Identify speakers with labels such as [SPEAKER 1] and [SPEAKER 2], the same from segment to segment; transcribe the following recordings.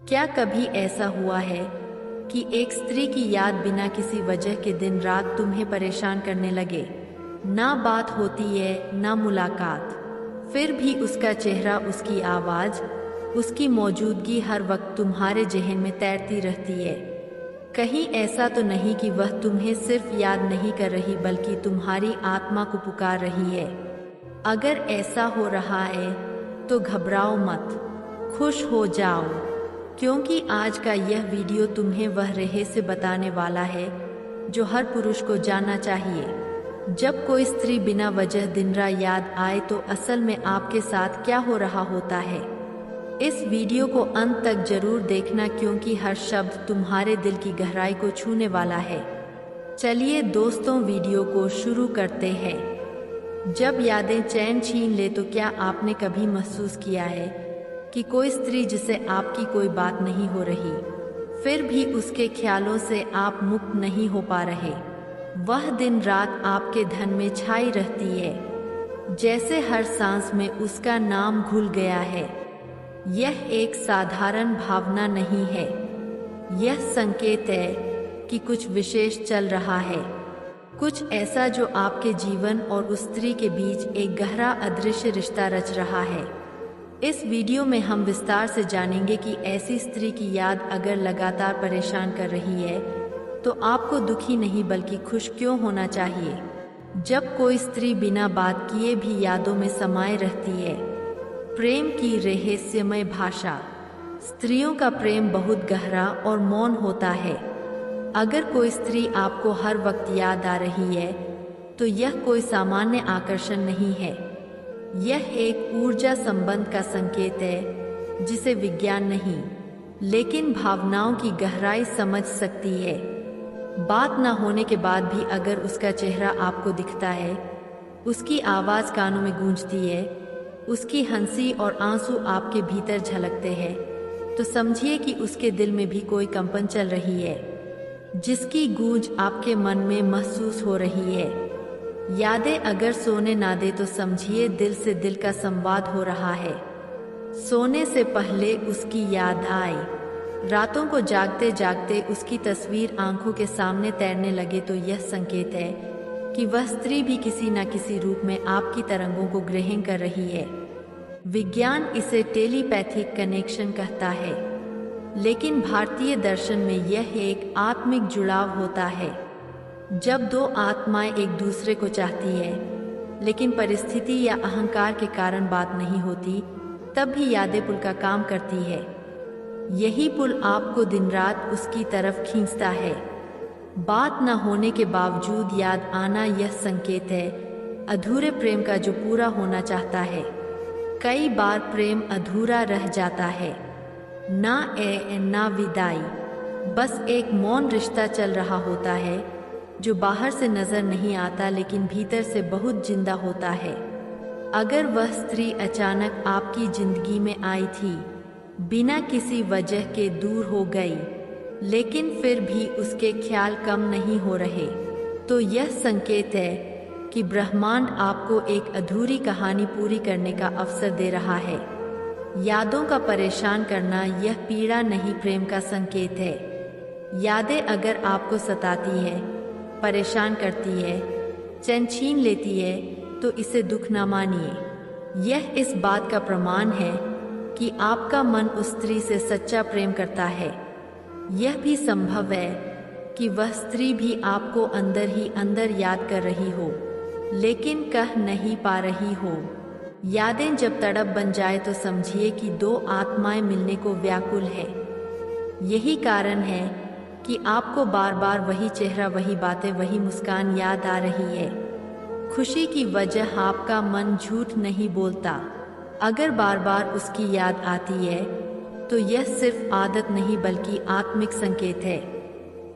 [SPEAKER 1] क्या कभी ऐसा हुआ है कि एक स्त्री की याद बिना किसी वजह के दिन रात तुम्हें परेशान करने लगे? ना बात होती है, ना मुलाकात, फिर भी उसका चेहरा, उसकी आवाज़, उसकी मौजूदगी हर वक्त तुम्हारे ज़हन में तैरती रहती है। कहीं ऐसा तो नहीं कि वह तुम्हें सिर्फ याद नहीं कर रही बल्कि तुम्हारी आत्मा को पुकार रही है? अगर ऐसा हो रहा है तो घबराओ मत, खुश हो जाओ, क्योंकि आज का यह वीडियो तुम्हें वह रहस्य बताने वाला है जो हर पुरुष को जानना चाहिए। जब कोई स्त्री बिना वजह दिन रात याद आए तो असल में आपके साथ क्या हो रहा होता है। इस वीडियो को अंत तक जरूर देखना क्योंकि हर शब्द तुम्हारे दिल की गहराई को छूने वाला है। चलिए दोस्तों, वीडियो को शुरू करते हैं। जब यादें चैन छीन ले तो क्या आपने कभी महसूस किया है कि कोई स्त्री जिसे आपकी कोई बात नहीं हो रही, फिर भी उसके ख्यालों से आप मुक्त नहीं हो पा रहे? वह दिन रात आपके धन में छाई रहती है, जैसे हर सांस में उसका नाम घुल गया है। यह एक साधारण भावना नहीं है, यह संकेत है कि कुछ विशेष चल रहा है, कुछ ऐसा जो आपके जीवन और उस स्त्री के बीच एक गहरा अदृश्य रिश्ता रच रहा है। इस वीडियो में हम विस्तार से जानेंगे कि ऐसी स्त्री की याद अगर लगातार परेशान कर रही है तो आपको दुखी नहीं बल्कि खुश क्यों होना चाहिए। जब कोई स्त्री बिना बात किए भी यादों में समाये रहती है। प्रेम की रहस्यमय भाषा। स्त्रियों का प्रेम बहुत गहरा और मौन होता है। अगर कोई स्त्री आपको हर वक्त याद आ रही है तो यह कोई सामान्य आकर्षण नहीं है, यह एक ऊर्जा संबंध का संकेत है जिसे विज्ञान नहीं लेकिन भावनाओं की गहराई समझ सकती है। बात न होने के बाद भी अगर उसका चेहरा आपको दिखता है, उसकी आवाज़ कानों में गूंजती है, उसकी हंसी और आंसू आपके भीतर झलकते हैं, तो समझिए कि उसके दिल में भी कोई कंपन चल रही है, जिसकी गूंज आपके मन में महसूस हो रही है। यादें अगर सोने ना दे तो समझिए दिल से दिल का संवाद हो रहा है। सोने से पहले उसकी याद आए, रातों को जागते जागते उसकी तस्वीर आंखों के सामने तैरने लगे तो यह संकेत है कि वह स्त्री भी किसी न किसी रूप में आपकी तरंगों को ग्रहण कर रही है। विज्ञान इसे टेलीपैथिक कनेक्शन कहता है, लेकिन भारतीय दर्शन में यह एक आत्मिक जुड़ाव होता है। जब दो आत्माएं एक दूसरे को चाहती है लेकिन परिस्थिति या अहंकार के कारण बात नहीं होती, तब भी यादें पुल का काम करती है। यही पुल आपको दिन रात उसकी तरफ खींचता है। बात न होने के बावजूद याद आना यह संकेत है अधूरे प्रेम का जो पूरा होना चाहता है। कई बार प्रेम अधूरा रह जाता है, ना विदाई, बस एक मौन रिश्ता चल रहा होता है जो बाहर से नजर नहीं आता लेकिन भीतर से बहुत जिंदा होता है। अगर वह स्त्री अचानक आपकी जिंदगी में आई थी, बिना किसी वजह के दूर हो गई, लेकिन फिर भी उसके ख्याल कम नहीं हो रहे, तो यह संकेत है कि ब्रह्मांड आपको एक अधूरी कहानी पूरी करने का अवसर दे रहा है। यादों का परेशान करना यह पीड़ा नहीं, प्रेम का संकेत है। यादें अगर आपको सताती है, परेशान करती है, चैन छीन लेती है, तो इसे दुख न मानिए। यह इस बात का प्रमाण है कि आपका मन उस स्त्री से सच्चा प्रेम करता है। यह भी संभव है कि वह स्त्री भी आपको अंदर ही अंदर याद कर रही हो, लेकिन कह नहीं पा रही हो। यादें जब तड़प बन जाए तो समझिए कि दो आत्माएं मिलने को व्याकुल है। यही कारण है कि आपको बार बार वही चेहरा, वही बातें, वही मुस्कान याद आ रही है। खुशी की वजह आपका मन झूठ नहीं बोलता। अगर बार बार उसकी याद आती है तो यह सिर्फ आदत नहीं बल्कि आत्मिक संकेत है।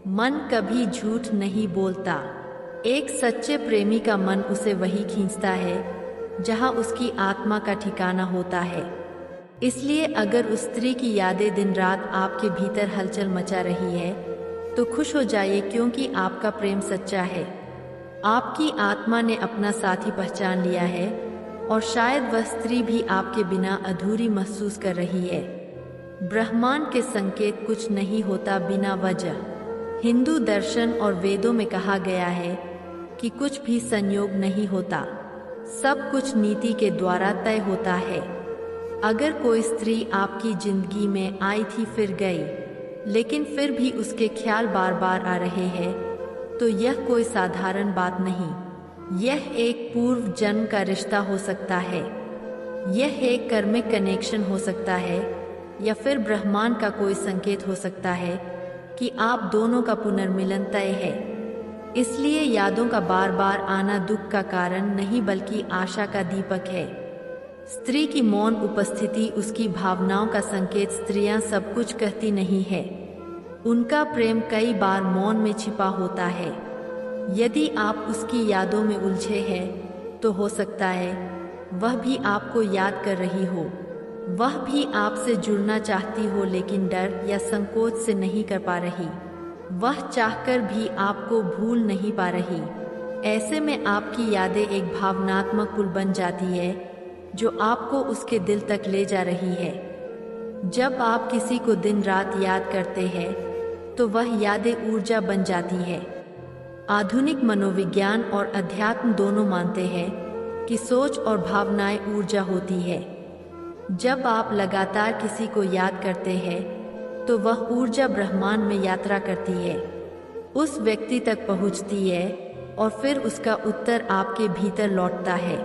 [SPEAKER 1] मन कभी झूठ नहीं बोलता। एक सच्चे प्रेमी का मन उसे वही खींचता है जहां उसकी आत्मा का ठिकाना होता है। इसलिए अगर उस स्त्री की यादें दिन रात आपके भीतर हलचल मचा रही है तो खुश हो जाइए, क्योंकि आपका प्रेम सच्चा है। आपकी आत्मा ने अपना साथी पहचान लिया है और शायद वह स्त्री भी आपके बिना अधूरी महसूस कर रही है। ब्रह्मांड के संकेत कुछ नहीं होता बिना वजह। हिंदू दर्शन और वेदों में कहा गया है कि कुछ भी संयोग नहीं होता, सब कुछ नीति के द्वारा तय होता है। अगर कोई स्त्री आपकी जिंदगी में आई थी फिर गई, लेकिन फिर भी उसके ख्याल बार बार आ रहे हैं, तो यह कोई साधारण बात नहीं। यह एक पूर्व जन्म का रिश्ता हो सकता है, यह एक कर्मिक कनेक्शन हो सकता है, या फिर ब्रह्मांड का कोई संकेत हो सकता है कि आप दोनों का पुनर्मिलन तय है। इसलिए यादों का बार बार आना दुख का कारण नहीं बल्कि आशा का दीपक है। स्त्री की मौन उपस्थिति उसकी भावनाओं का संकेत। स्त्रियां सब कुछ कहती नहीं है, उनका प्रेम कई बार मौन में छिपा होता है। यदि आप उसकी यादों में उलझे हैं तो हो सकता है वह भी आपको याद कर रही हो, वह भी आपसे जुड़ना चाहती हो लेकिन डर या संकोच से नहीं कर पा रही, वह चाहकर भी आपको भूल नहीं पा रही। ऐसे में आपकी यादें एक भावनात्मक पुल बन जाती है जो आपको उसके दिल तक ले जा रही है। जब आप किसी को दिन रात याद करते हैं तो वह यादें ऊर्जा बन जाती है। आधुनिक मनोविज्ञान और अध्यात्म दोनों मानते हैं कि सोच और भावनाएं ऊर्जा होती है। जब आप लगातार किसी को याद करते हैं तो वह ऊर्जा ब्रह्मांड में यात्रा करती है, उस व्यक्ति तक पहुंचती है और फिर उसका उत्तर आपके भीतर लौटता है।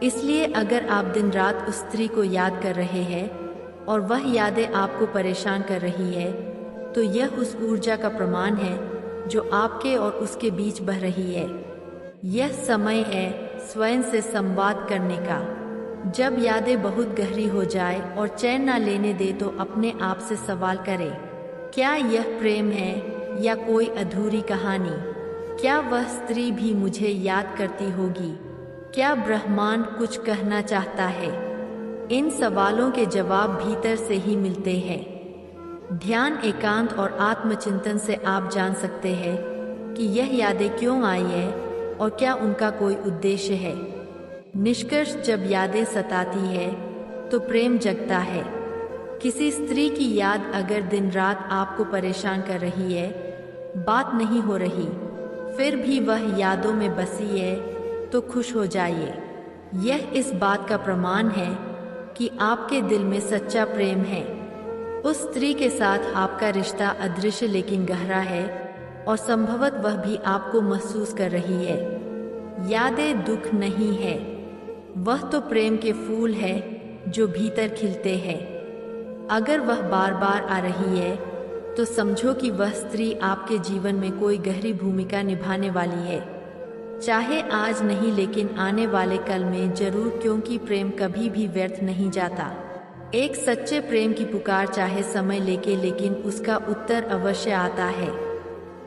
[SPEAKER 1] इसलिए अगर आप दिन रात उस स्त्री को याद कर रहे हैं और वह यादें आपको परेशान कर रही है, तो यह उस ऊर्जा का प्रमाण है जो आपके और उसके बीच बह रही है। यह समय है स्वयं से संवाद करने का। जब यादें बहुत गहरी हो जाए और चैन ना लेने दे तो अपने आप से सवाल करें, क्या यह प्रेम है या कोई अधूरी कहानी? क्या वह स्त्री भी मुझे याद करती होगी? क्या ब्रह्मांड कुछ कहना चाहता है? इन सवालों के जवाब भीतर से ही मिलते हैं। ध्यान, एकांत और आत्मचिंतन से आप जान सकते हैं कि यह यादें क्यों आई है और क्या उनका कोई उद्देश्य है। निष्कर्ष, जब यादें सताती है तो प्रेम जगता है। किसी स्त्री की याद अगर दिन रात आपको परेशान कर रही है, बात नहीं हो रही, फिर भी वह यादों में बसी है, तो खुश हो जाइए। यह इस बात का प्रमाण है कि आपके दिल में सच्चा प्रेम है। उस स्त्री के साथ आपका रिश्ता अदृश्य लेकिन गहरा है और संभवतः वह भी आपको महसूस कर रही है। यादें दुख नहीं है, वह तो प्रेम के फूल है जो भीतर खिलते हैं। अगर वह बार बार आ रही है तो समझो कि वह स्त्री आपके जीवन में कोई गहरी भूमिका निभाने वाली है, चाहे आज नहीं लेकिन आने वाले कल में जरूर, क्योंकि प्रेम कभी भी व्यर्थ नहीं जाता। एक सच्चे प्रेम की पुकार चाहे समय लेके, लेकिन उसका उत्तर अवश्य आता है।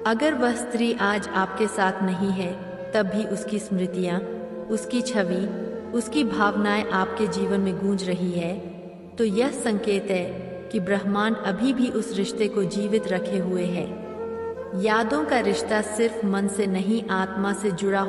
[SPEAKER 1] अगर वह स्त्री आज आपके साथ नहीं है, तब भी उसकी स्मृतियाँ, उसकी छवि, उसकी भावनाएं आपके जीवन में गूंज रही है, तो यह संकेत है कि ब्रह्मांड अभी भी उस रिश्ते को जीवित रखे हुए है। यादों का रिश्ता सिर्फ मन से नहीं, आत्मा से जुड़ा